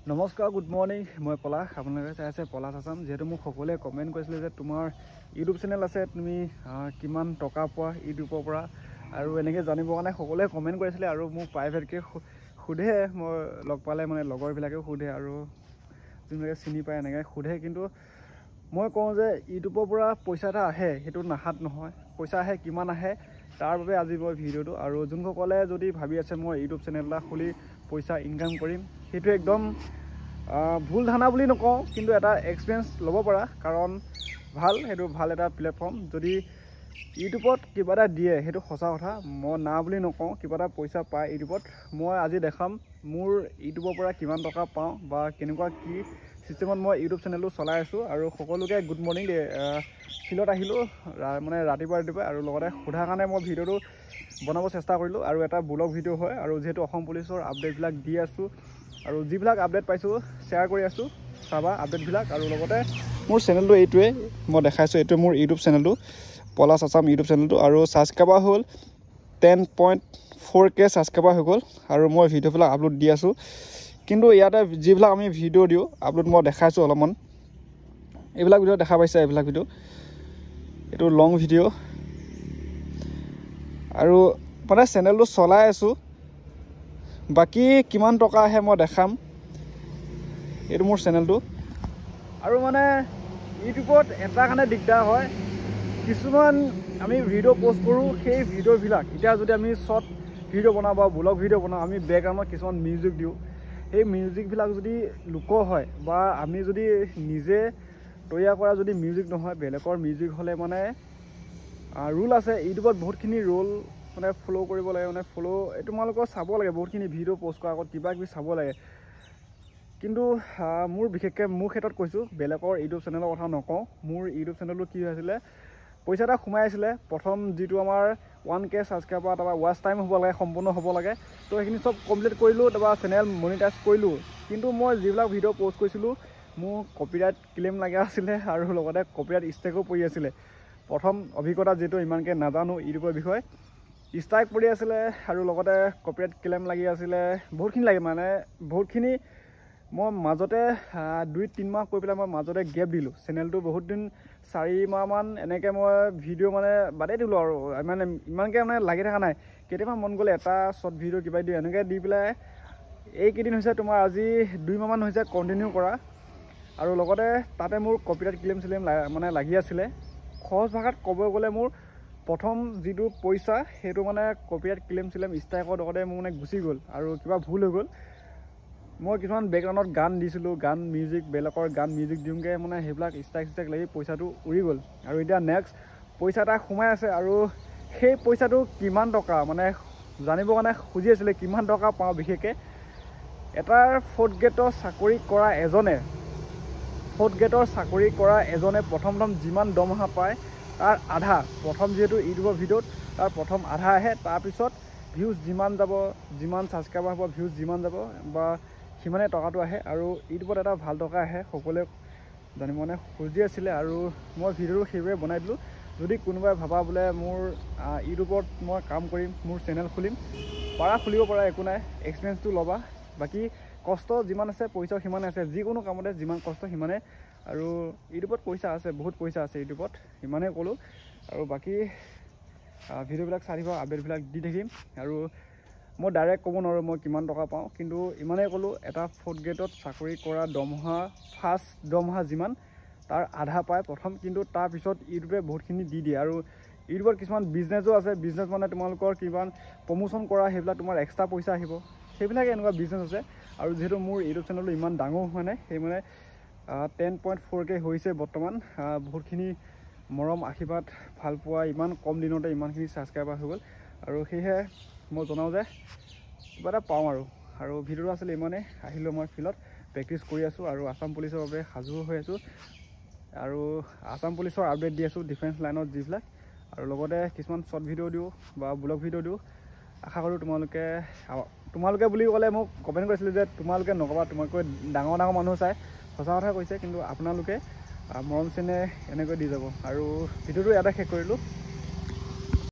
নমস্কাৰ, good morning. মই পলাশ, আপোনালোকে চাই আছে পলাশ আছাম। যিহেতু মোক সকলোৱে কমেণ্ট কৰিছিলে যে তোমাৰ ইউটিউব চেনেল আছে, তুমি কিমান টকা পোৱা ইউটিউবৰ পৰা, আৰু এনেকৈ জানিবৰ কাৰণে সকলোৱে কমেণ্ট কৰিছিলে আৰু মোক প্ৰাইভেটকৈ সোধে। মই লগ পালে মানে লগৰবিলাকেও সোধে আৰু যোনবিলাকে চিনি পায় এনেকৈ সোধে। কিন্তু মই কওঁ যে ইউটিউবৰ পৰা পইচা এটা আহে, সেইটো নাহাত নহয়। পইচা আহে, কিমান আহে তাৰ বাবে আজি মই ভিডিঅ'টো। আৰু যোনসকলে যদি ভাবি আছে মই ইউটিউব চেনেল এটা খুলি পইচা ইনকাম কৰিম, সেইটো একদম ভুল ধাৰণা বুলি নকওঁ, কিন্তু এটা এক্সপিৰিয়েঞ্চ ল'ব পৰা। কাৰণ সেইটো ভাল এটা প্লেটফৰ্ম। যদি ইউটিউবত কিবা এটা দিয়ে সেইটো সঁচা কথা, মই না বুলি নকওঁ। কিবা এটা পইচা পায় ইউটিউবত। মই আজি দেখাম মোৰ ইউটিউবৰ পৰা কিমান টকা পাওঁ বা কেনেকুৱা কি চিষ্টেমত মই ইউটিউব চেনেলটো চলাই আছোঁ। আৰু সকলোকে গুড মৰ্ণিং দে। ফিল্ডত আহিলোঁ মানে ৰাতিপুৱা আৰু লগতে সোধাৰ কাৰণে মই ভিডিঅ'টো বনাব চেষ্টা কৰিলোঁ। আৰু এটা ব্লগ ভিডিঅ' হয়, আৰু যিহেতু অসম পুলিচৰ আপডেটবিলাক দি আছোঁ আৰু যিবিলাক আপডেট পাইছোঁ শ্বেয়াৰ কৰি আছোঁ, চাবা আপডেটবিলাক। আৰু লগতে মোৰ চেনেলটো এইটোৱে মই দেখাইছোঁ, এইটোৱে মোৰ ইউটিউব চেনেলটো, পলাশ আছাম ইউটিউব চেনেলটো। আৰু ছাবস্ক্ৰাইবাৰ হ'ল 10.4K ছাবস্ক্ৰাইবাৰ হৈ গ'ল। আৰু মই ভিডিঅ'বিলাক আপলোড দি আছোঁ। কিন্তু ইয়াতে যিবিলাক আমি ভিডিঅ' দিওঁ আপলোড মই দেখাইছোঁ অলপমান, এইবিলাক ভিডিঅ' দেখা পাইছে। এইবিলাক ভিডিঅ' এইটো লং ভিডিঅ'। আৰু মানে চেনেলটো চলাই আছোঁ। বাকী কিমান টকা আহে মই দেখাম। এইটো মোৰ চেনেলটো। আৰু মানে ইউটিউবত এটা কাৰণে দিগদাৰ হয়, কিছুমান আমি ভিডিঅ' পষ্ট কৰোঁ, সেই ভিডিঅ'বিলাক এতিয়া যদি আমি শ্বৰ্ট ভিডিঅ' বনাওঁ বা ব্লগ ভিডিঅ' বনাওঁ, আমি বেকগ্ৰাউণ্ডত কিছুমান মিউজিক দিওঁ। সেই মিউজিকবিলাক যদি লোকৰ হয় বা আমি যদি নিজে তৈয়াৰ কৰা যদি মিউজিক নহয়, বেলেগৰ মিউজিক হ'লে মানে ৰুল আছে ইউটিউবত, বহুতখিনি ৰুল মানে ফ'ল' কৰিব লাগে। মানে তোমালোকৰ চাব লাগে, বহুতখিনি ভিডিঅ' পষ্ট কৰাৰ আগত কিবা কিবি চাব লাগে। কিন্তু মোৰ বিশেষকৈ মোৰ ক্ষেত্ৰত কৈছোঁ, বেলেগৰ ইউটিউব চেনেলৰ কথা নকওঁ। মোৰ ইউটিউব চেনেলটো কি হৈছিলে, পইচা এটা সোমাই আছিলে প্ৰথম, যিটো আমাৰ 1K ছাবস্ক্ৰাইবাৰ, তাৰপৰা ৱাচ টাইম হ'ব লাগে, সম্পূৰ্ণ হ'ব লাগে। তো সেইখিনি চব কমপ্লিট কৰিলোঁ, তাৰপৰা চেনেল মনিটাইজ কৰিলোঁ। কিন্তু মই যিবিলাক ভিডিঅ' পষ্ট কৰিছিলোঁ মোৰ কপিৰাইট ক্লেইম লাগা আছিলে, আৰু লগতে কপিৰাইট ষ্ট্ৰাইকো পৰি আছিলে। প্ৰথম অভিজ্ঞতা যিহেতু ইমানকৈ নাজানো ইউটিউবৰ বিষয়ে, ষ্ট্ৰাইক পৰি আছিলে আৰু লগতে কপিৰাইট ক্লেইম লাগি আছিলে। বহুতখিনি লাগে, মানে বহুতখিনি। মই মাজতে 2-3 মাহ কৰি পেলাই মই মাজতে গেপ দিলোঁ চেনেলটো। বহুত দিন 4 মাহমান এনেকৈ মই ভিডিঅ' মানে বাদেই দিলোঁ আৰু মানে ইমানকৈ মানে লাগি থকা নাই। কেতিয়াবা মন গ'লে এটা শ্বৰ্ট ভিডিঅ' কিবা দিওঁ, এনেকৈ দি পেলাই এইকেইদিন হৈছে তোমাৰ আজি 2 মাহমান হৈছে কণ্টিনিউ কৰা। আৰু লগতে তাতে মোৰ কপিৰাইট ক্লেইম মানে লাগি আছিলে। সহজ ভাষাত ক'ব গ'লে মোৰ প্ৰথম যিটো পইচা সেইটো মানে কপিৰাইট ক্লেইম ষ্ট্ৰাইকৰ লগতে মোৰ মানে গুচি গ'ল, আৰু কিবা ভুল হৈ গ'ল। মই কিছুমান বেকগ্ৰাউণ্ডত গান দিছিলোঁ, মিউজিক, বেলেগৰ গান মিউজিক দিওঁগৈ, মানে সেইবিলাক ষ্ট্ৰাইক লাগি পইচাটো উৰি গ'ল। আৰু এতিয়া নেক্সট পইচা এটা সোমাই আছে, আৰু সেই পইচাটো কিমান টকা মানে জানিবৰ কাৰণে খুজি আছিলে, কিমান টকা পাওঁ। বিশেষকৈ এটা ফ'ৰ্থ গ্ৰেডৰ চাকৰি কৰা এজনে প্ৰথম যিমান দৰমহা পায় তাৰ আধা, প্ৰথম যিহেতু ইউটিউবৰ ভিডিঅ'ত তাৰ প্ৰথম আধা আহে। তাৰপিছত ভিউজ যিমান যাব, যিমান ছাবস্ক্ৰাইবাৰ হ'ব, ভিউজ যিমান যাব বা সিমানে টকাটো আহে। আৰু ইউটিউবত এটা ভাল টকা আহে, সকলোৱে জানিব মানে খুজি আছিলে। আৰু মই ভিডিঅ'টো সেইবোৰে বনাই দিলোঁ। যদি কোনোবাই ভাবা বোলে মোৰ ইউটিউবত মই কাম কৰিম, মোৰ চেনেল খুলিম, খুলিব পাৰা, একো নাই, এক্সপিৰিয়েঞ্চটো ল'বা। বাকী কষ্ট যিমান আছে পইচাও সিমানে আছে, যিকোনো কামতে যিমান কষ্ট সিমানে। আৰু ইউটিউবত পইচা আছে, বহুত পইচা আছে ইউটিউবত, ইমানেই ক'লোঁ। আৰু বাকী ভিডিঅ'বিলাক চাই থাকিব, আপডেটবিলাক দি থাকিম। আৰু মই ডাইৰেক্ট ক'ব নোৱাৰোঁ মই কিমান টকা পাওঁ, কিন্তু ইমানেই ক'লোঁ, এটা ফ'ৰ্থ গ্ৰেডত চাকৰি কৰা ফাৰ্ষ্ট দৰমহা যিমান তাৰ আধা পায় প্ৰথম। কিন্তু তাৰপিছত ইউটিউবে বহুতখিনি দি দিয়ে। আৰু ইউটিউবত কিছুমান বিজনেছো আছে, বিজনেছ মানে তোমালোকৰ কিমান প্ৰমোশ্যন কৰা, সেইবিলাক তোমাৰ এক্সট্ৰা পইচা আহিব, সেইবিলাকে এনেকুৱা বিজনেছ আছে। আৰু যিহেতু মোৰ ইউটিউব চেনেলটো ইমান ডাঙৰ হোৱা নাই, সেই মানে 10.4K হৈছে বৰ্তমান। বহুতখিনি মৰম আশীৰ্বাদ ভাল পোৱা, ইমান কম দিনতে ইমানখিনি ছাবস্ক্ৰাইবাৰ হৈ গ'ল। আৰু সেয়েহে মই জনাওঁ যে কিবা এটা পাওঁ। আৰু ভিডিঅ'টো আছিলে ইমানেই। আহিলোঁ মই ফিল্ডত প্ৰেক্টিছ কৰি আছোঁ, আৰু আছাম পুলিচৰ বাবে সাজু হৈ আছোঁ। আৰু আছাম পুলিচৰ আপডেট দি আছোঁ, ডিফেন্স লাইনত যিবিলাক। আৰু লগতে কিছুমান শ্বৰ্ট ভিডিঅ' দিওঁ বা ব্লগ ভিডিঅ' দিওঁ। আশা কৰোঁ তোমালোকে বুলি ক'লে মোক কমেণ্ট কৰিছিলে যে তোমালোকে নক'বা, তোমালোকে ডাঙৰ মানুহ চাই। সঁচা কথা কৈছে, কিন্তু আপোনালোকে মৰম চেনেহ এনেকৈ দি যাব। আৰু ভিডিঅ'টো ইয়াতে শেষ কৰিলোঁ।